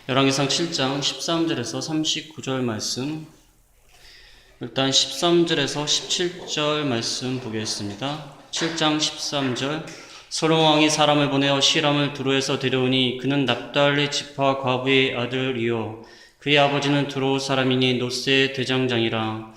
열왕기상 7장 13절에서 39절 말씀, 일단 13절에서 17절 말씀 보겠습니다. 7장 13절. 솔로몬 왕이 사람을 보내어 시람을 두로에서 데려오니 그는 납달리 지파 과부의 아들이요 그의 아버지는 두로 사람이니 노스의 대장장이라.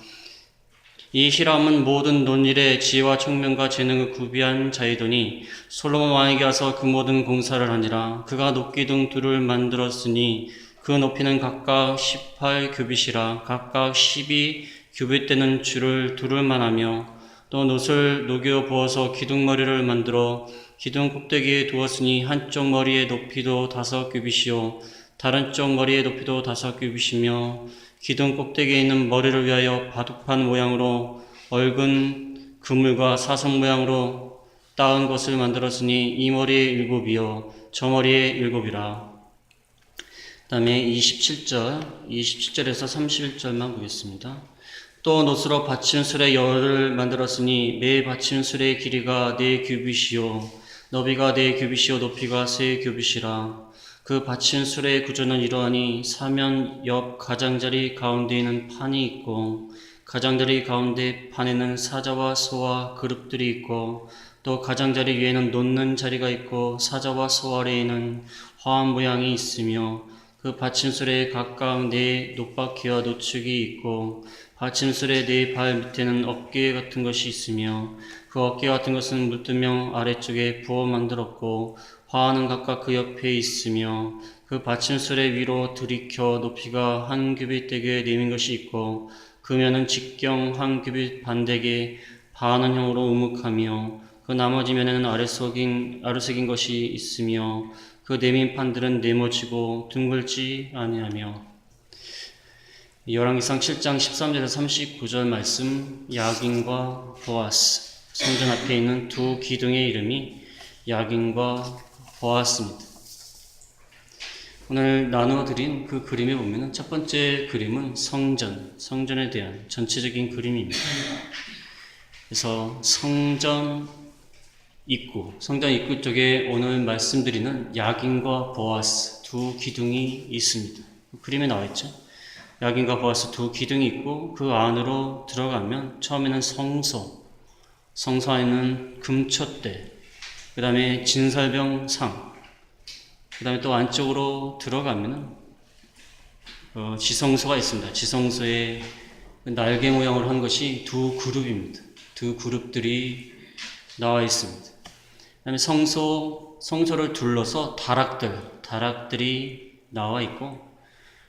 이 히람은 모든 논일에 지혜와 총명과 재능을 구비한 자이더니 솔로몬 왕에게 와서 그 모든 공사를 하니라. 그가 높기둥 둘을 만들었으니 그 높이는 각각 18규빗이라. 각각 12규빗 되는 줄을 두를만 하며 또 놋을 녹여 부어서 기둥머리를 만들어 기둥 꼭대기에 두었으니 한쪽 머리의 높이도 5규빗이요 다른 쪽 머리의 높이도 5규빗이며 기둥 꼭대기에 있는 머리를 위하여 바둑판 모양으로 얽은 그물과 사선 모양으로 따은 것을 만들었으니 이 머리에 7이요 저 머리에 7이라. 그 다음에 27절에서 31절만 보겠습니다. 또 놋으로 받침술의 열을 만들었으니 매 받침술의 길이가 4규빗이요 너비가 4규빗이요 높이가 3규빗이라. 그 받침술의 구조는 이러하니 사면 옆 가장자리 가운데에는 판이 있고 가장자리 가운데 판에는 사자와 소와 그룹들이 있고 또 가장자리 위에는 놓는 자리가 있고 사자와 소 아래에는 화환 모양이 있으며 그 받침술에 각각 4 놋바퀴와 노축이 있고 받침술의 4발 밑에는 어깨 같은 것이 있으며 그 어깨 같은 것은 물두멍 아래쪽에 부어 만들었고 화환은 각각 그 옆에 있으며 그 받침술의 위로 들이켜 높이가 1규빗 되게 내민 것이 있고 그 면은 직경 1규빗 반되게 반원형으로 우묵하며 그 나머지 면에는 아래석인 것이 있으며 그 내민 판들은 네모지고 둥글지 아니하며. 열왕기상 7장 13절에서 39절 말씀. 야긴과 보아스. 성전 앞에 있는 두 기둥의 이름이 야긴과 보아스입니다. 오늘 나눠드린 그 그림에 보면 첫 번째 그림은 성전에 대한 전체적인 그림입니다. 그래서 성전 입구 쪽에 오늘 말씀드리는 야긴과 보아스 두 기둥이 있습니다. 그림에 나와 있죠. 야긴과 보아스 두 기둥이 있고 그 안으로 들어가면 처음에는 성소 안에는 금촛대, 그 다음에 진설병상, 그 다음에 또 안쪽으로 들어가면은 지성소가 있습니다. 지성소에 날개 모양으로 한 것이 두 그룹입니다. 두 그룹들이 나와 있습니다. 그 다음에 성소를 둘러서 다락들이 나와 있고,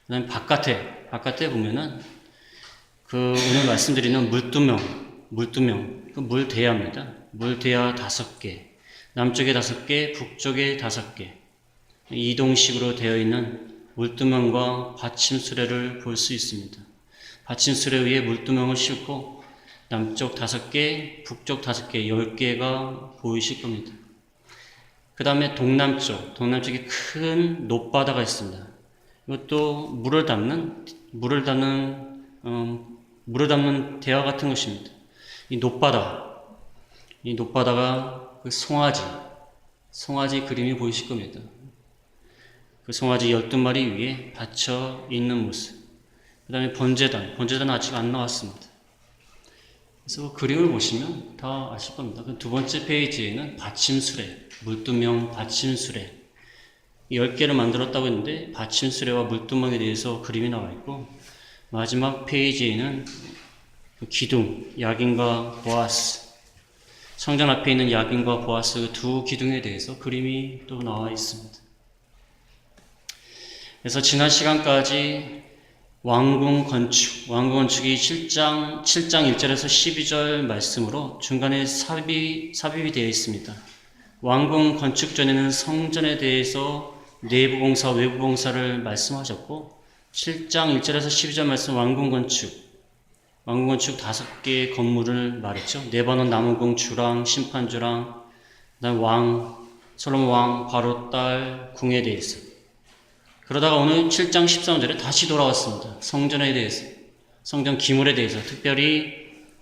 그 다음에 바깥에 보면은 오늘 말씀드리는 물두멍, 그 물대야입니다. 물대야 5개, 남쪽에 5개, 북쪽에 5개, 이동식으로 되어 있는 물두멍과 받침수레를 볼 수 있습니다. 받침수레 위에 물두멍을 싣고 남쪽 5개, 북쪽 5개, 10개가 보이실 겁니다. 그 다음에 동남쪽에 큰 놋바다가 있습니다. 이것도 물을 담는 대야 같은 것입니다. 이 놋바다가 그 송아지 그림이 보이실 겁니다. 그 송아지 12마리 위에 받쳐 있는 모습. 그 다음에 번제단은 아직 안 나왔습니다. 그래서 그 그림을 보시면 다 아실 겁니다. 두 번째 페이지에는 물두멍 받침수레 10개를 만들었다고 했는데 받침수레와 물두멍에 대해서 그림이 나와 있고, 마지막 페이지에는 기둥, 야긴과 보아스, 성전 앞에 있는 야긴과 보아스 두 기둥에 대해서 그림이 또 나와 있습니다. 그래서 지난 시간까지 왕궁 건축이 7장 1절에서 12절 말씀으로 중간에 삽입이 되어 있습니다. 왕궁 건축 전에는 성전에 대해서 내부 공사, 외부 공사를 말씀하셨고, 7장 1절에서 12절 말씀 왕궁 건축 5개의 건물을 말했죠. 레바논 나무궁 주랑 심판주랑, 그다음 솔로몬 왕 바로 딸 궁에 대해서. 그러다가 오늘 7장 13절에 다시 돌아왔습니다. 성전에 대해서, 성전 기물에 대해서, 특별히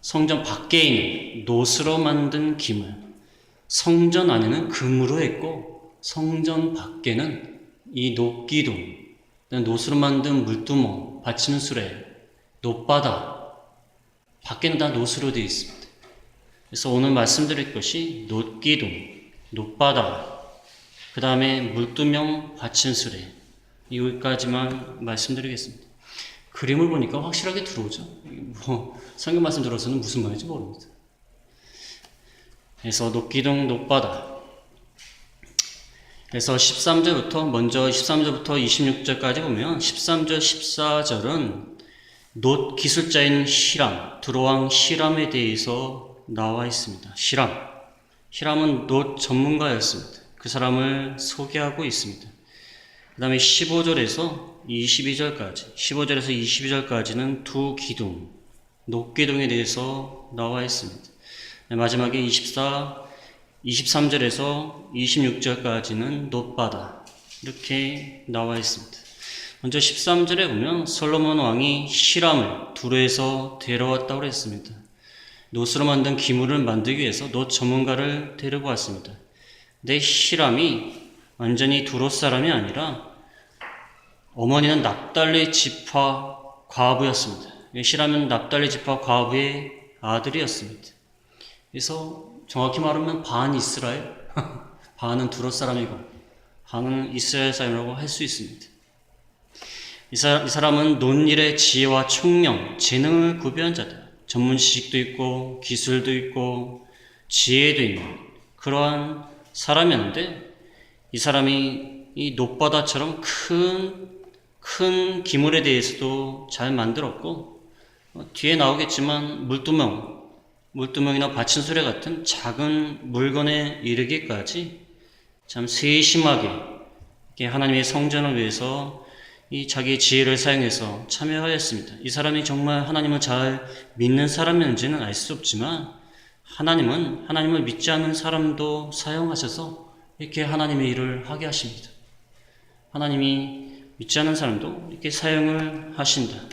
성전 밖에 있는 놋으로 만든 기물, 성전 안에는 금으로 했고 성전 밖에는 이 놋기둥, 노수로 만든 물두멍, 받침수레, 놋바다, 밖에는 다 노수로 되어 있습니다. 그래서 오늘 말씀드릴 것이 놋기둥, 놋바다, 그 다음에 물두멍, 받침수레, 여기까지만 말씀드리겠습니다. 그림을 보니까 확실하게 들어오죠. 성경 말씀 들어서는 무슨 말인지 모릅니다. 그래서 놋기둥, 놋바다. 그래서 13절부터 26절까지 보면 13절, 14절은 놋 기술자인 히람, 두로왕 히람에 대해서 나와 있습니다. 히람은 놋 전문가였습니다. 그 사람을 소개하고 있습니다. 그 다음에 15절에서 22절까지는 두 기둥, 놋기둥에 대해서 나와 있습니다. 마지막에 23절에서 26절까지는 놋바다, 이렇게 나와 있습니다. 먼저 13절에 보면 솔로몬 왕이 히람을 두로에서 데려왔다고 했습니다. 놋으로 만든 기물을 만들기 위해서 놋 전문가를 데리고 왔습니다. 근데 히람이 완전히 두로 사람이 아니라 어머니는 납달리 지파 과부였습니다. 히람은 납달리 지파 과부의 아들이었습니다. 그래서 정확히 말하면 반 이스라엘, 반은 두로 사람이고 반은 이스라엘 사람이라고 할 수 있습니다. 이 사람은 논일의 지혜와 총명, 재능을 구비한 자다. 전문 지식도 있고 기술도 있고 지혜도 있는 그러한 사람이었는데, 이 사람이 이 놋바다처럼 큰 기물에 대해서도 잘 만들었고, 뒤에 나오겠지만 물두멍이나 받침수레 같은 작은 물건에 이르기까지 참 세심하게 하나님의 성전을 위해서 이 자기의 지혜를 사용해서 참여하였습니다. 이 사람이 정말 하나님을 잘 믿는 사람이었는지는 알 수 없지만 하나님을 믿지 않는 사람도 사용하셔서 이렇게 하나님의 일을 하게 하십니다. 하나님이 믿지 않는 사람도 이렇게 사용을 하신다.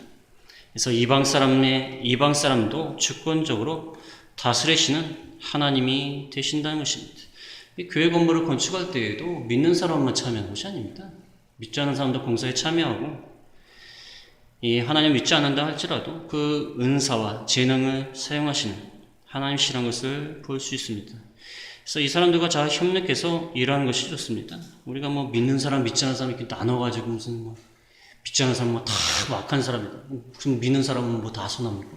그래서 이방 사람도 주권적으로 다스리시는 하나님이 되신다는 것입니다. 이 교회 건물을 건축할 때에도 믿는 사람만 참여하는 것이 아닙니다. 믿지 않는 사람도 공사에 참여하고, 이 하나님 믿지 않는다 할지라도 그 은사와 재능을 사용하시는 하나님이시라는 것을 볼 수 있습니다. 그래서 이 사람들과 잘 협력해서 일하는 것이 좋습니다. 우리가 믿는 사람, 믿지 않는 사람 이렇게 나눠가지고 무슨 믿지 않는 사람 다 악한 사람이다. 무슨 믿는 사람은 다 선합니까?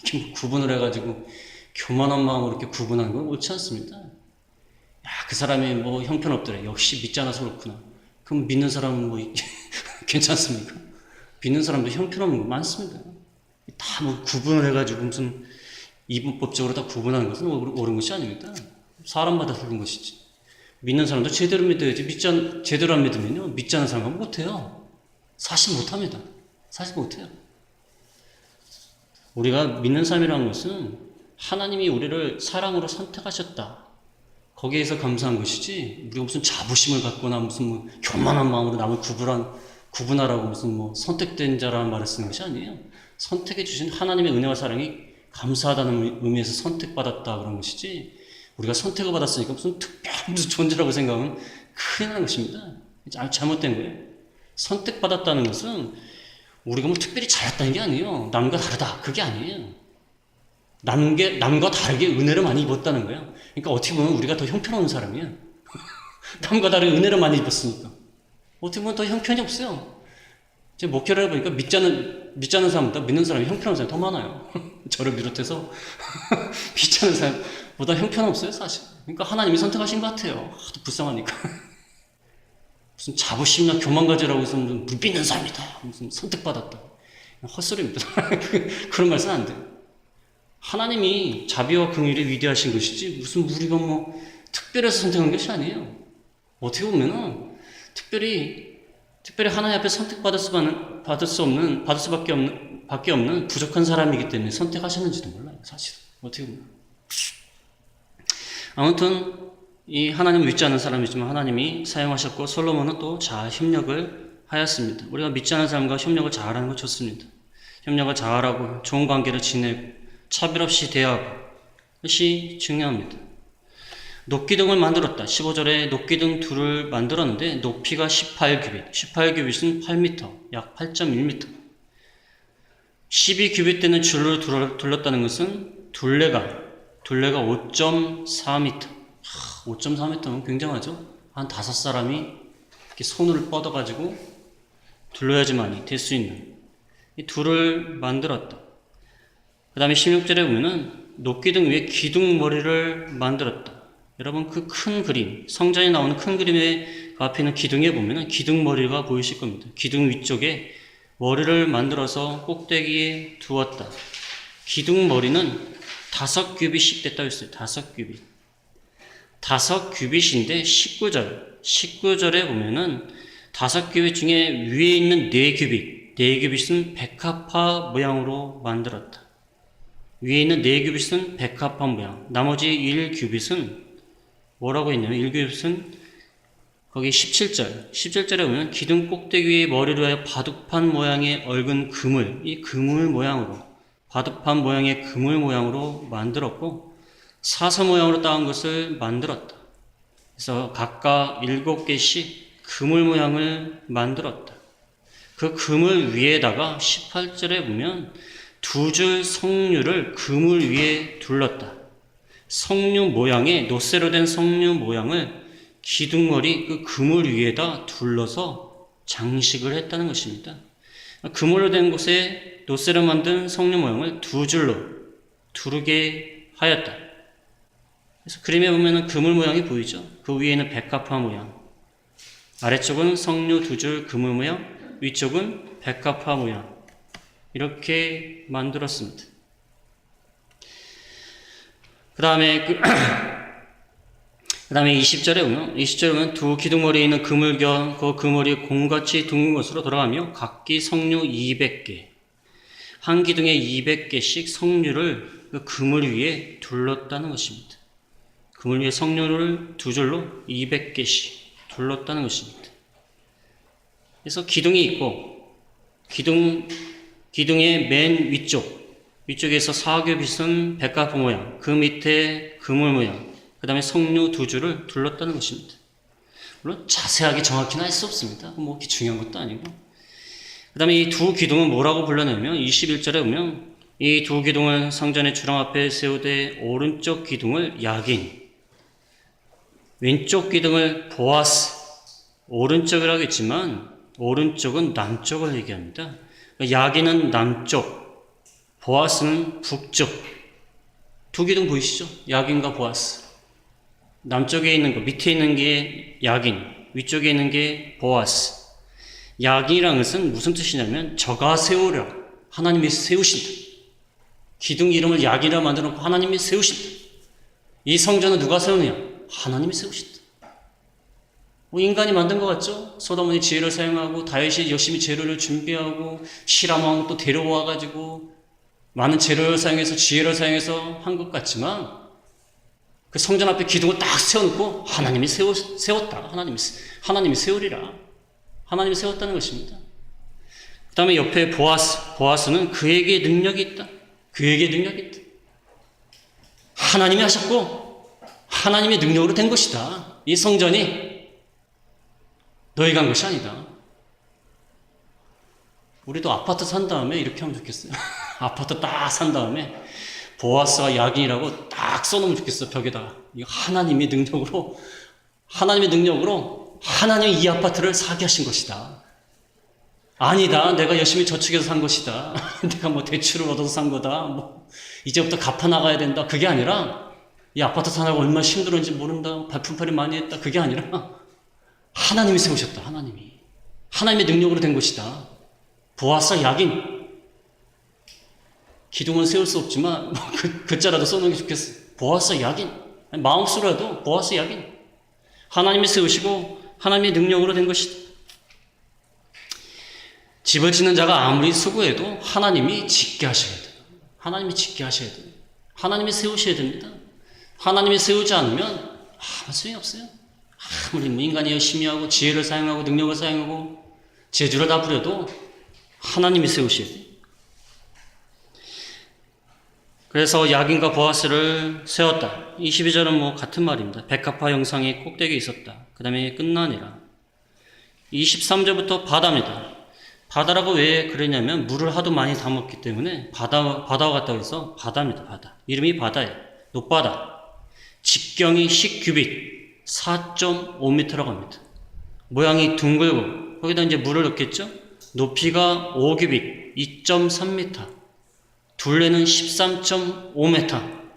이렇게 구분을 해가지고 교만한 마음으로 이렇게 구분하는 건 옳지 않습니다. 그 사람이 형편없더래. 역시 믿지 않아서 그렇구나. 그럼 믿는 사람은 괜찮습니까? 믿는 사람도 형편없는 거 많습니다. 다 구분을 해가지고 무슨 이분법적으로 다 구분하는 것은 옳은 것이 아닙니다. 사람마다 다른 것이지. 믿는 사람도 제대로 믿어야지. 제대로 안 믿으면요, 믿지 않는 사람은 못해요. 사실 못합니다. 우리가 믿는 삶이라는 것은 하나님이 우리를 사랑으로 선택하셨다, 거기에서 감사한 것이지, 우리가 무슨 자부심을 갖거나 무슨 교만한 마음으로 남을 구분하라고 무슨 선택된 자라는 말을 쓰는 것이 아니에요. 선택해 주신 하나님의 은혜와 사랑이 감사하다는 의미에서 선택받았다 그런 것이지, 우리가 선택을 받았으니까 무슨 특별한 존재라고 생각하면 큰일 나는 것입니다. 잘못된 거예요. 선택받았다는 것은 우리가 특별히 잘했다는 게 아니에요. 남과 다르다, 그게 아니에요. 남과 다르게 은혜를 많이 입었다는 거예요. 그러니까 어떻게 보면 우리가 더 형편없는 사람이에요. 남과 다르게 은혜를 많이 입었으니까 어떻게 보면 더 형편이 없어요. 제가 목회를 해보니까 믿지 않는 사람보다 믿는 사람이 형편없는 사람이 더 많아요. 저를 비롯해서 믿지 않는 사람보다 형편없어요, 사실. 그러니까 하나님이 선택하신 것 같아요. 하도 불쌍하니까. 무슨 자부심이나 교만 가지라고 해서 무슨 믿는 사람이다, 무슨 선택받았다, 헛소리입니다. 그런 말씀은 안 돼요. 하나님이 자비와 긍휼이 위대하신 것이지 무슨 우리가 특별해서 선택한 것이 아니에요. 어떻게 보면은 특별히 하나님 앞에 선택받을 수밖에 없는 부족한 사람이기 때문에 선택하셨는지도 몰라요, 사실. 어떻게 보면. 아무튼 이 하나님을 믿지 않는 사람이지만 하나님이 사용하셨고, 솔로몬은 또 잘 협력을 하였습니다. 우리가 믿지 않는 사람과 협력을 잘하는 거 좋습니다. 협력을 잘하고 좋은 관계를 지내고 차별 없이 대하고, 이것이 중요합니다. 녹기둥을 만들었다. 15절에 녹기둥 둘을 만들었는데 높이가 18규빗, 18규빗은 8m, 약 8.1m. 12규빗 되는 줄로 둘렀다는 것은 둘레가 5.4m. 5.4m면 굉장하죠? 한 5사람이 이렇게 손을 뻗어가지고 둘러야지만이 될 수 있는 이 둘을 만들었다. 그 다음에 16절에 보면은 녹기둥 위에 기둥머리를 만들었다. 여러분 그 큰 그림, 성전에 나오는 큰 그림에 그 앞에 있는 기둥에 보면은 기둥머리가 보이실 겁니다. 기둥 위쪽에 머리를 만들어서 꼭대기에 두었다. 기둥머리는 5규빗씩 됐다고 했어요. 5규빗. 5규빗인데 19절에 보면은 5규빗 중에 위에 있는 4규빗은 백합화 모양으로 만들었다. 위에 있는 4규빗은 백합화 모양. 나머지 1규빗은 뭐라고 했냐면 1규빗은 거기 17절에 보면 기둥 꼭대기 위에 머리로 하여 바둑판 모양의 얽은 그물, 이 그물 모양으로 바둑판 모양의 그물 모양으로 만들었고 사서 모양으로 따은 것을 만들었다. 그래서 각각 7개씩 그물 모양을 만들었다. 그 그물 위에다가 18절에 보면 2줄 석류를 그물 위에 둘렀다. 석류 모양의 노쇠로 된 석류 모양을 기둥머리 그 그물 위에다 둘러서 장식을 했다는 것입니다. 그물로 된 곳에 노쇠로 만든 석류 모양을 2줄로 두르게 하였다. 그래서 그림에 보면 그물 모양이 보이죠. 그 위에는 백합화 모양, 아래쪽은 석류 2줄 그물 모양, 위쪽은 백합화 모양, 이렇게 만들었습니다. 그 다음에 20절에 보면 두 기둥머리에 있는 그물견 그 그물이 공같이 둥근 것으로 돌아가며 각기 석류 200개, 한 기둥에 200개씩 석류를 그 그물 위에 둘렀다는 것입니다. 그물 위에 석류를 2줄로 200개씩 둘렀다는 것입니다. 그래서 기둥이 있고 기둥의 맨 위쪽에서 4규빗은 백합화 모양, 그 밑에 그물 모양, 그 다음에 석류 2줄을 둘렀다는 것입니다. 물론 자세하게 정확히는 알 수 없습니다. 뭐 그렇게 중요한 것도 아니고. 그 다음에 이 두 기둥은 뭐라고 불러냐면 21절에 보면 이 두 기둥을 성전의 주랑 앞에 세우되 오른쪽 기둥을 야긴, 왼쪽 기둥을 보아스, 오른쪽이라고 했지만 오른쪽은 남쪽을 얘기합니다. 야긴은 남쪽, 보아스는 북쪽. 두 기둥 보이시죠? 야긴과 보아스. 남쪽에 있는 거, 밑에 있는 게 야긴, 위쪽에 있는 게 보아스. 야긴이라는 것은 무슨 뜻이냐면 저가 세우려, 하나님이 세우신다. 기둥 이름을 야긴이라 만들어 놓고 하나님이 세우신다. 이 성전은 누가 세우느냐? 하나님이 세우신다. 뭐 인간이 만든 것 같죠? 소돔이 지혜를 사용하고 다윗이 열심히 재료를 준비하고 히람왕 또 데려와가지고 많은 재료를 사용해서 지혜를 사용해서 한 것 같지만 그 성전 앞에 기둥을 딱 세워놓고 하나님이 세웠다. 하나님이 세우리라. 하나님이 세웠다는 것입니다. 그 다음에 옆에 보아스는 그에게 능력이 있다. 그에게 능력이 있다. 하나님이 하셨고 하나님의 능력으로 된 것이다. 이 성전이 너희가 한 것이 아니다. 우리도 아파트 산 다음에 이렇게 하면 좋겠어요. 아파트 딱 산 다음에 보아스와 야긴이라고 딱 써놓으면 좋겠어. 벽에다가. 이거 하나님의 능력으로 하나님이 이 아파트를 사게 하신 것이다. 아니다. 내가 열심히 저축해서 산 것이다. 내가 뭐 대출을 얻어서 산 거다. 뭐 이제부터 갚아 나가야 된다. 그게 아니라 이 아파트 사느라고 얼마나 힘들었는지 모른다. 발품팔이 많이 했다. 그게 아니라 하나님이 세우셨다. 하나님의 능력으로 된 것이다. 보아스 야긴. 기둥은 세울 수 없지만 글자라도 써놓은 게 좋겠어. 보아스 야긴. 마음속으로라도 보아스 야긴. 하나님이 세우시고 하나님의 능력으로 된 것이다. 집을 짓는 자가 아무리 수고해도 하나님이 짓게 하셔야 돼요. 하나님이 짓게 하셔야 돼요. 하나님이 세우셔야 됩니다. 하나님이 세우지 않으면 아무 소용이 없어요. 아무리 인간이 열심히 하고 지혜를 사용하고 능력을 사용하고 재주를 다 부려도 하나님이 세우셔야 돼요. 그래서 야긴과 보아스를 세웠다. 22절은 뭐 같은 말입니다. 백합화 형상이 꼭대기에 있었다. 그 다음에 끝나니라. 23절부터 바다입니다. 바다라고 왜 그러냐면 물을 하도 많이 담았기 때문에 바다와 같다고 해서 바다입니다. 바다. 이름이 바다예요. 높바다. 직경이 10규빗 4.5m라고 합니다. 모양이 둥글고 거기다 이제 물을 넣겠죠. 높이가 5규빗 2.3m. 둘레는 13.5m.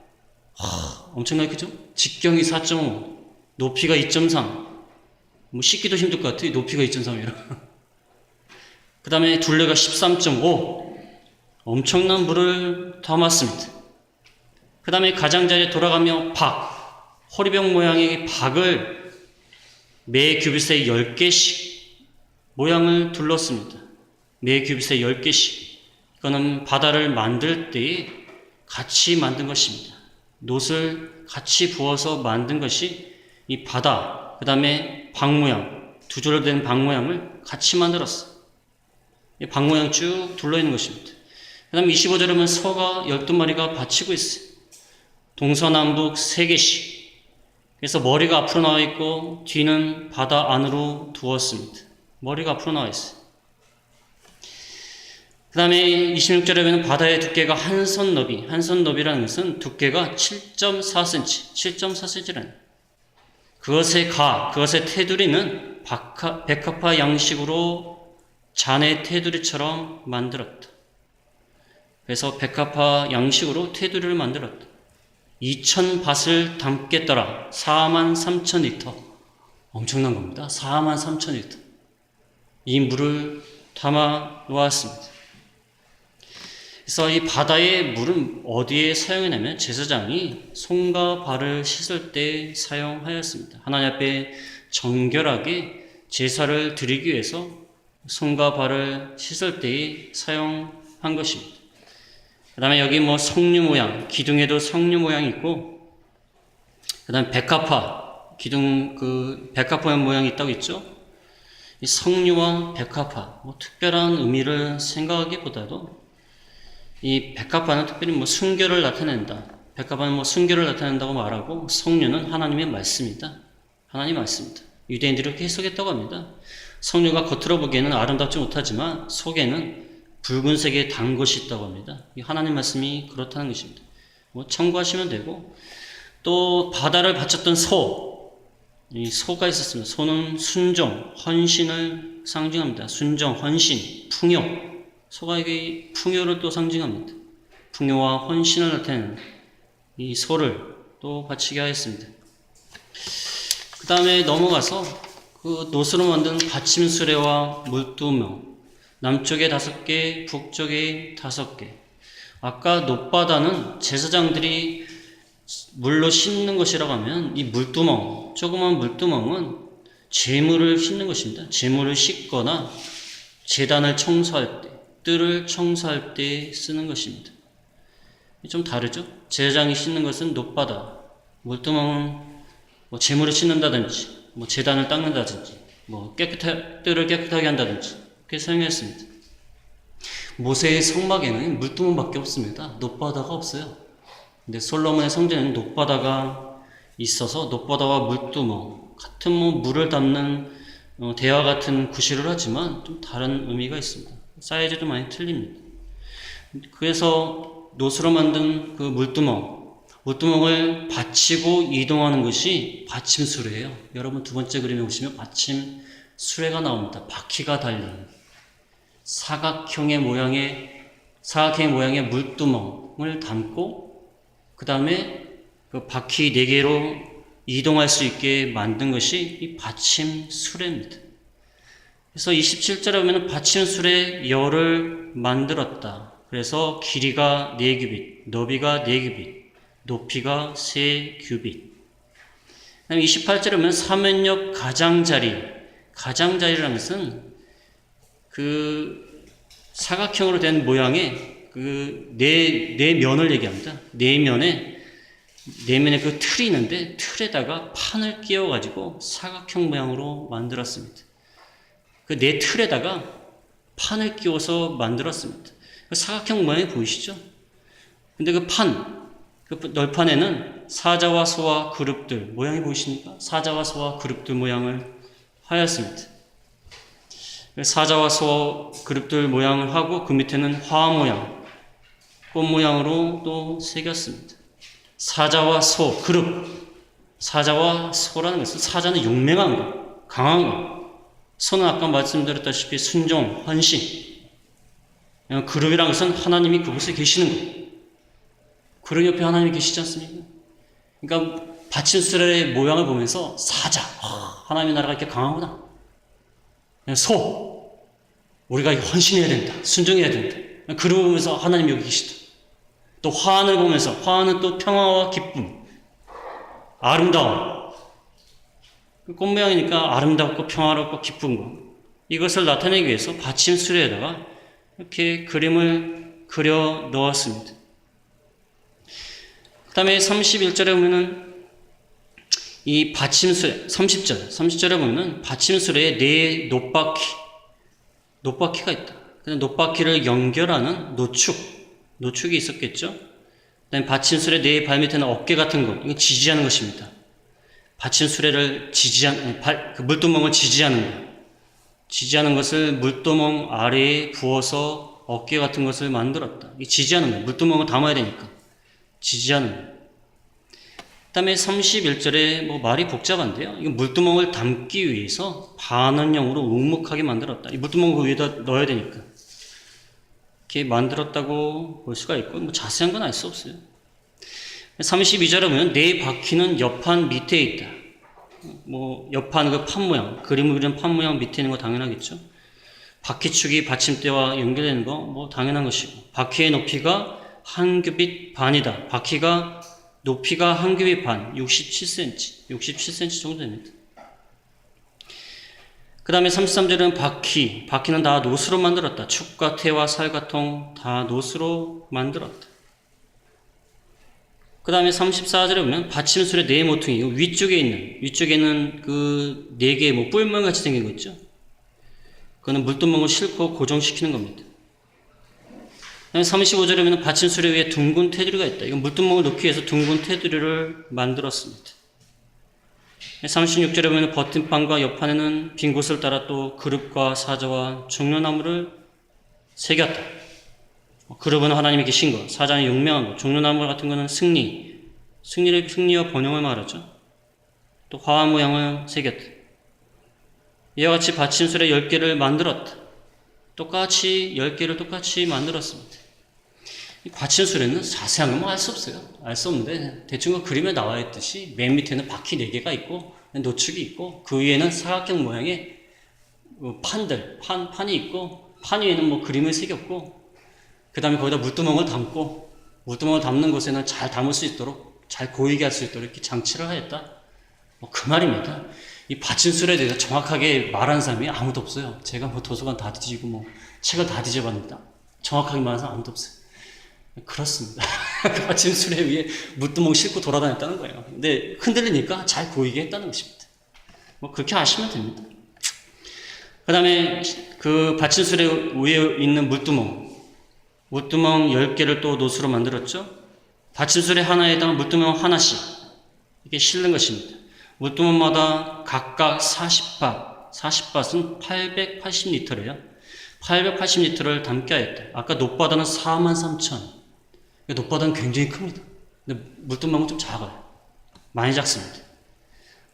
엄청나게 크죠? 직경이 4.5, 높이가 2.3. 뭐 씻기도 힘들 것 같아요. 높이가 2.3이라. 그 다음에 둘레가 13.5. 엄청난 물을 담았습니다. 그 다음에 가장자리에 돌아가며 호리병 모양의 박을 매 규빗에 10개씩 모양을 둘렀습니다. 매 규빗에 10개씩. 이거는 바다를 만들 때 같이 만든 것입니다. 놋을 같이 부어서 만든 것이 이 바다, 그 다음에 박 모양, 두 줄로 된 박 모양을 같이 만들었어. 이 박 모양 쭉 둘러있는 것입니다. 그 다음에 25절에 보면 소가 12마리가 받치고 있어요. 동서남북 3개씩. 그래서 머리가 앞으로 나와 있고 뒤는 바다 안으로 두었습니다. 머리가 앞으로 나와 있어요. 그 다음에 26절에 보면 바다의 두께가 한 손 너비. 한 손 너비라는 것은 두께가 7.4cm, 7.4cm라는. 그것의 테두리는 백합화 양식으로 잔의 테두리처럼 만들었다. 그래서 백합화 양식으로 테두리를 만들었다. 2,000밭을 담겠더라. 43,000리터. 엄청난 겁니다. 43,000리터. 이 물을 담아 놓았습니다. 그래서 이 바다의 물은 어디에 사용했냐면 제사장이 손과 발을 씻을 때 사용하였습니다. 하나님 앞에 정결하게 제사를 드리기 위해서 손과 발을 씻을 때에 사용한 것입니다. 그 다음에 여기 뭐 석류 모양, 기둥에도 석류 모양이 있고, 그 다음에 백합화, 백합화 모양이 있다고 했죠? 이 석류와 백합화, 뭐 특별한 의미를 생각하기보다도 이 백합화는 특별히 뭐 순결을 나타낸다. 백합화는 뭐 순결을 나타낸다고 말하고, 석류는 하나님의 말씀이다. 하나님의 말씀이다. 유대인들이 그렇게 해석했다고 합니다. 석류가 겉으로 보기에는 아름답지 못하지만 속에는 붉은색의 단 것이 있다고 합니다. 이 하나님 말씀이 그렇다는 것입니다. 뭐 참고하시면 되고, 또 바다를 바쳤던 이 소가 있었습니다. 소는 순종, 헌신을 상징합니다. 순종, 헌신, 풍요. 소가 이게 풍요를 또 상징합니다. 풍요와 헌신을 나타내는 이 소를 또 바치게 하였습니다. 그 다음에 넘어가서 그 놋으로 만든 받침수레와 물두멍, 남쪽에 5개, 북쪽에 5개. 아까 놋바다는 제사장들이 물로 씻는 것이라고 하면 이 물두멍, 조그만 물두멍은 재물을 씻는 것입니다. 재물을 씻거나 제단을 청소할 때, 뜰을 청소할 때 쓰는 것입니다. 좀 다르죠? 제사장이 씻는 것은 놋바다, 물두멍은 뭐 재물을 씻는다든지, 뭐 제단을 닦는다든지, 뭐 뜰을 깨끗하게 한다든지 그렇게 사용했습니다. 모세의 성막에는 물두멍밖에 없습니다. 놋바다가 없어요. 근데 솔로몬의 성전에는 놋바다가 있어서 놋바다와 물두멍 같은 뭐 물을 담는 대와 같은 구실을 하지만 좀 다른 의미가 있습니다. 사이즈도 많이 틀립니다. 그래서 놋으로 만든 그 물두멍을 받치고 이동하는 것이 받침수레예요. 여러분 두 번째 그림에 보시면 받침수레가 나옵니다. 바퀴가 달린 사각형의 모양의 물두멍을 담고 그 다음에 그 바퀴 4개로 이동할 수 있게 만든 것이 이 받침수레입니다. 그래서 27절에 보면 받침수레 열을 만들었다. 그래서 길이가 4규빗, 너비가 4규빗, 높이가 3규빗. 그다음에 28절에 보면 사면역 가장자리라는 것은 그 사각형으로 된 모양의 그 네 면을 얘기합니다. 네 면에 그 틀이 있는데 틀에다가 판을 끼워가지고 사각형 모양으로 만들었습니다. 그 네 틀에다가 판을 끼워서 만들었습니다. 그 사각형 모양이 보이시죠? 근데 그 널판에는 사자와 소와 그룹들 모양이 보이십니까? 사자와 소와 그룹들 모양을 하였습니다. 사자와 소 그룹들 모양을 하고 그 밑에는 화 모양, 꽃 모양으로 또 새겼습니다. 사자와 소 그룹. 사자와 소라는 것은 사자는 용맹한 것, 강한 것. 소는 아까 말씀드렸다시피 순종, 헌신. 그룹이라는 것은 하나님이 그곳에 계시는 것. 그룹 옆에 하나님이 계시지 않습니까? 그러니까 받침술의 모양을 보면서 사자, 하나님의 나라가 이렇게 강하구나. 소, 우리가 헌신해야 된다. 순종해야 된다. 그룹을 보면서 하나님이 여기 계시다. 또 화환을 보면서 화환은 또 평화와 기쁨, 아름다움. 꽃 모양이니까 아름답고 평화롭고 기쁜 것. 이것을 나타내기 위해서 받침술에다가 이렇게 그림을 그려 넣었습니다. 그 다음에 31절에 보면은 이 받침술에 30절에 보면은 받침술에 네 노바퀴가 있다. 노바퀴를 연결하는 노축이 있었겠죠. 그다음에 받침술의 네 발밑에는 어깨 같은 것, 이건 지지하는 것입니다. 받침술에를 물두멍을 지지하는 것을 물두멍 아래에 부어서 어깨 같은 것을 만들었다. 이 지지하는 거예요. 물두멍을 담아야 되니까 지지하는 거예요. 그다음에 31절에 말이 복잡한데요. 이거 물두멍을 담기 위해서 반원형으로 묵묵하게 만들었다. 이 물두멍을 그 위에다 넣어야 되니까 이렇게 만들었다고 볼 수가 있고 자세한 건 알 수 없어요. 32절에 보면 네 바퀴는 옆판 밑에 있다. 옆판 그 판 모양, 그림을 그리는 판 모양 밑에 있는 거 당연하겠죠. 바퀴축이 받침대와 연결되는 거 당연한 것이고, 바퀴의 높이가 한 규빗 반이다. 바퀴가 높이가 한 규빗 반, 67cm 정도 됩니다. 그 다음에 33절은 바퀴는 다 노스로 만들었다. 축과 태와 살과통 다 노스로 만들었다. 그 다음에 34절에 보면 받침술의 네 모퉁이, 위쪽에 있는 그 네 개의 뿔만 같이 생긴 거 있죠? 그거는 물두멍을 싣고 고정시키는 겁니다. 35절에 보면 받침술에 위에 둥근 테두리가 있다. 이건 물두멍을 놓기 위해서 둥근 테두리를 만들었습니다. 36절에 보면 버튼판과 옆판에는 빈 곳을 따라 또 그룹과 사자와 종려나무를 새겼다. 그룹은 하나님이 계신 것, 사자는 용맹한 것, 종려나무 같은 것은 승리와 번영을 말하죠. 또 화환 모양을 새겼다. 이와 같이 받침술에 10개를 만들었다. 똑같이 10개를 똑같이 만들었습니다. 이 받침술에는 자세한 건 알 수 없어요. 알 수 없는데 대충 그 그림에 나와 있듯이 맨 밑에는 바퀴 4개가 있고 노축이 있고 그 위에는 사각형 모양의 판이 있고 판 위에는 그림을 새겼고 그 다음에 거기다 물두멍을 담고 물두멍을 담는 곳에는 잘 담을 수 있도록 잘 고이게 할 수 있도록 이렇게 장치를 하였다. 그 말입니다. 이 받침술에 대해서 정확하게 말하는 사람이 아무도 없어요. 제가 도서관 다 뒤지고 책을 다 뒤져봤는데 정확하게 말하는 사람 아무도 없어요. 그렇습니다. 받침술에 위에 물두멍 싣고 돌아다녔다는 거예요. 근데 흔들리니까 잘 보이게 했다는 것입니다. 그렇게 아시면 됩니다. 그 다음에 그 받침술에 위에 있는 물두멍 10개를 또 노수로 만들었죠. 받침술에 하나에 해당 물두멍 하나씩 이렇게 실는 것입니다. 물두멍마다 각각 40밭은 880리터래요. 880리터를 담게 하였다. 아까 높바다는 43,000. 높바다는 굉장히 큽니다. 근데 물두멍은 좀 작아요. 많이 작습니다.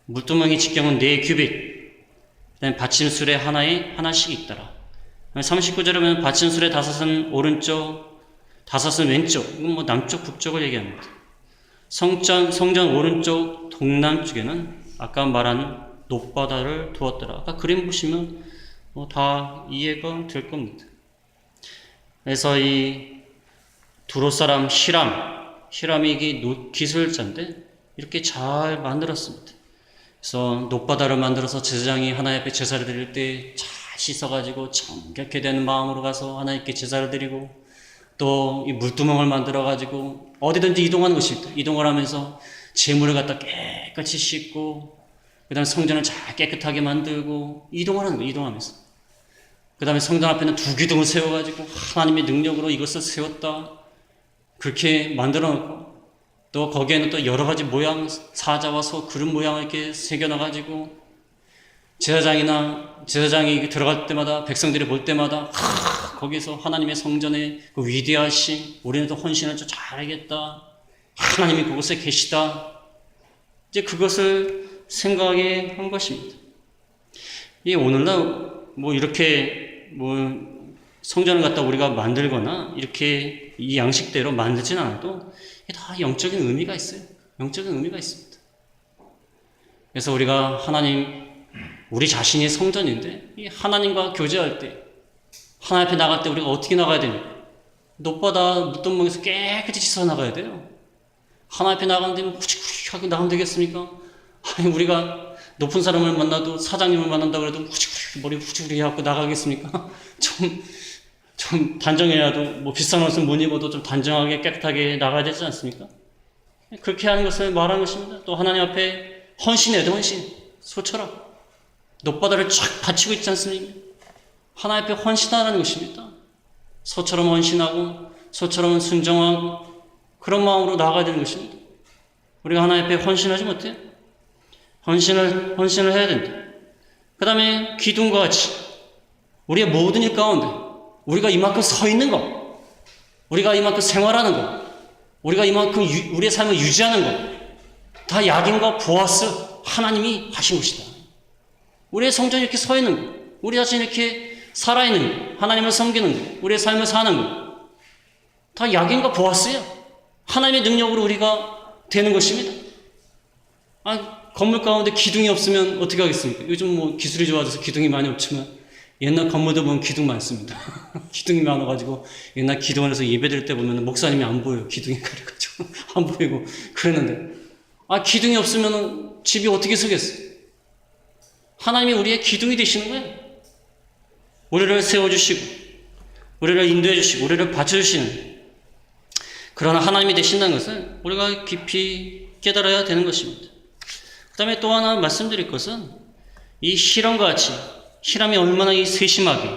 물두멍의 직경은 4규빗. 그 다음에 받침술에 하나에 하나씩 있더라. 39절에 보면 받침술의 5은 오른쪽, 5은 왼쪽. 이건 남쪽, 북쪽을 얘기합니다. 성전 오른쪽 동남쪽에는 아까 말한 높바다를 두었더라. 아까 그림 보시면 다 이해가 될 겁니다. 그래서 이 두로 사람 히람이 이게 기술자인데 이렇게 잘 만들었습니다. 그래서 높바다를 만들어서 제사장이 하나님 앞에 제사를 드릴 때 잘 씻어가지고 정결케 되는 마음으로 가서 하나님께 제사를 드리고 또 이 물두멍을 만들어가지고 어디든지 이동하는 것입니다. 이동을 하면서 재물을 갖다 깨끗이 씻고 그 다음에 성전을 잘 깨끗하게 만들고 이동을 하는 거예요. 이동하면서 그 다음에 성전 앞에는 2기둥을 세워가지고 하나님의 능력으로 이것을 세웠다. 그렇게 만들어 놓고 또 거기에는 또 여러 가지 모양, 사자와 소 그런 모양을 이렇게 새겨놔가지고 제사장이 들어갈 때마다 백성들이 볼 때마다 거기서 하나님의 성전의 그 위대하심, 우리는 또 헌신을 좀 잘하겠다. 하나님이 그곳에 계시다. 이제 그것을 생각하게 한 것입니다. 이 오늘날 뭐 이렇게 뭐 성전을 갖다 우리가 만들거나 이렇게 이 양식대로 만들진 않아도 이게 다 영적인 의미가 있어요. 영적인 의미가 있습니다. 그래서 우리가 우리 자신이 성전인데 이 하나님과 교제할 때 하나님 앞에 나갈 때 우리가 어떻게 나가야 됩니까? 높바다 물동멍에서 깨끗이 씻어 나가야 돼요. 하나님 앞에 나가는데 후지후지하게 나가면 되겠습니까? 아니 우리가 높은 사람을 만나도 사장님을 만난다고 해도 후지후지 머리 후지후지 해갖고 나가겠습니까? 좀 단정해야도 뭐 비싼 옷을 못 입어도 좀 단정하게 깨끗하게 나가야 되지 않습니까? 그렇게 하는 것을 말하는 것입니다. 또 하나님 앞에 헌신해야 돼. 헌신. 소처럼 높바다를 쫙 받치고 있지 않습니까? 하나님 앞에 헌신하라는 것입니다. 소처럼 헌신하고 소처럼 순종하고 그런 마음으로 나아가야 되는 것입니다. 우리가 하나님 앞에 헌신하지 못해요. 헌신을 해야 된다. 그 다음에 기둥과 같이 우리의 모든 일 가운데 우리가 이만큼 서 있는 것, 우리가 이만큼 생활하는 것, 우리가 이만큼 우리의 삶을 유지하는 것, 다 약인과 보아스 하나님이 하신 것이다. 우리의 성전이 이렇게 서 있는 것, 우리 자신이 이렇게 살아있는 것, 하나님을 섬기는 것, 우리의 삶을 사는 것, 다 약인과 보아스예요. 하나님의 능력으로 우리가 되는 것입니다. 건물 가운데 기둥이 없으면 어떻게 하겠습니까? 요즘 뭐 기술이 좋아져서 기둥이 많이 없지만 옛날 건물도 보면 기둥 많습니다. 기둥이 많아가지고 옛날 기도원에서 예배드릴 때 보면 목사님이 안 보여요. 기둥이 가려가지고 안 보이고 그랬는데 기둥이 없으면 집이 어떻게 서겠어요? 하나님이 우리의 기둥이 되시는 거예요. 우리를 세워주시고 우리를 인도해 주시고 우리를 받쳐주시는 그런 하나님이 되신다는 것을 우리가 깊이 깨달아야 되는 것입니다. 그 다음에 또 하나 말씀드릴 것은 이 히람과 같이 히람이 얼마나 이 세심하게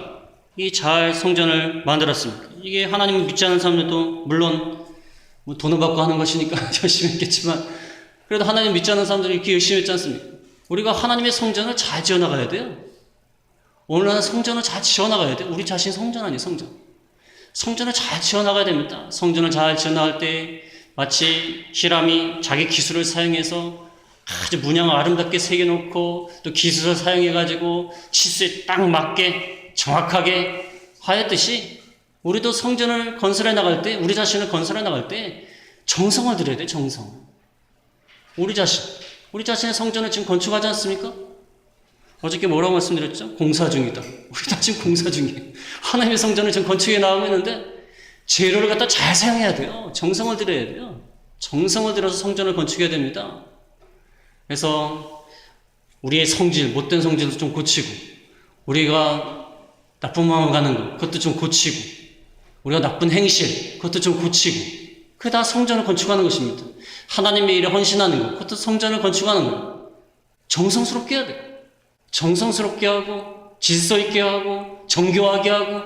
이 잘 성전을 만들었습니까? 이게 하나님을 믿지 않는 사람들도 물론 뭐 돈을 받고 하는 것이니까 열심히 했겠지만 그래도 하나님 믿지 않는 사람들이 이렇게 열심히 했지 않습니까? 우리가 하나님의 성전을 잘 지어나가야 돼요. 오늘날 성전을 잘 지어나가야 돼요. 우리 자신 성전 아니에요. 성전을 잘 지어나가야 됩니다. 성전을 잘 지어나갈 때 마치 히람이 자기 기술을 사용해서 아주 문양을 아름답게 새겨놓고 또 기술을 사용해가지고 치수에 딱 맞게 정확하게 하였듯이 우리도 성전을 건설해 나갈 때 우리 자신을 건설해 나갈 때 정성을 들여야 돼. 정성. 우리 자신의 성전을 지금 건축하지 않습니까? 어저께 뭐라고 말씀드렸죠? 공사 중이다. 우리 다 지금 공사 중이에요. 하나님의 성전을 지금 건축해 나가고 있는데 재료를 갖다 잘 사용해야 돼요. 정성을 들여야 돼요. 정성을 들여서 성전을 건축해야 됩니다. 그래서 우리의 성질, 못된 성질도 좀 고치고 우리가 나쁜 마음을 가는 것, 그것도 좀 고치고 우리가 나쁜 행실, 그것도 좀 고치고 그게 다 성전을 건축하는 것입니다. 하나님의 일에 헌신하는 것, 그것도 성전을 건축하는 거예요. 정성스럽게 해야 돼요. 정성스럽게 하고 질서 있게 하고 정교하게 하고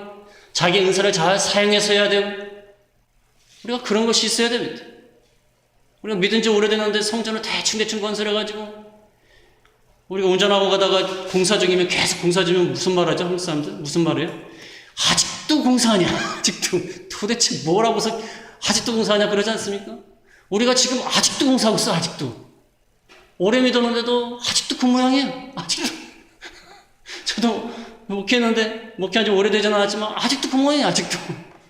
자기 은사를 잘 사용해서 해야 되고 우리가 그런 것이 있어야 됩니다. 우리가 믿은 지 오래됐는데 성전을 대충 건설해가지고 우리가 운전하고 가다가 공사 중이면 계속 공사 중이면 무슨 말 하죠? 한국 사람들? 무슨 말이에요? 아직도 공사하냐? 아직도 도대체 뭐라고서 아직도 공사하냐 그러지 않습니까? 우리가 지금 아직도 공사하고 있어. 아직도 오래 믿었는데도 아직도 그 모양이에요. 아직도 저도 목회했는데 목회한 지 오래되진 않았지만 아직도 그 모양이에요. 아직도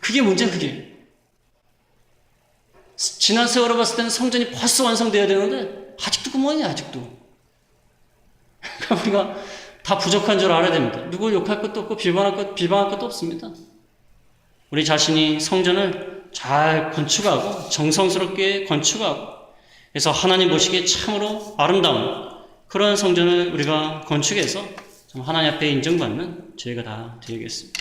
그게 문제야. 그게 지난 세월을 봤을 때는 성전이 벌써 완성돼야 되는데 아직도 그 모양이야. 아직도 그러니까 우리가 다 부족한 줄 알아야 됩니다. 누굴 욕할 것도 없고 비방할 것도 없습니다. 우리 자신이 성전을 잘 건축하고 정성스럽게 건축하고 그래서 하나님 보시기에 참으로 아름다운 그런 성전을 우리가 건축해서 하나님 앞에 인정받는 저희가 다 되겠습니다.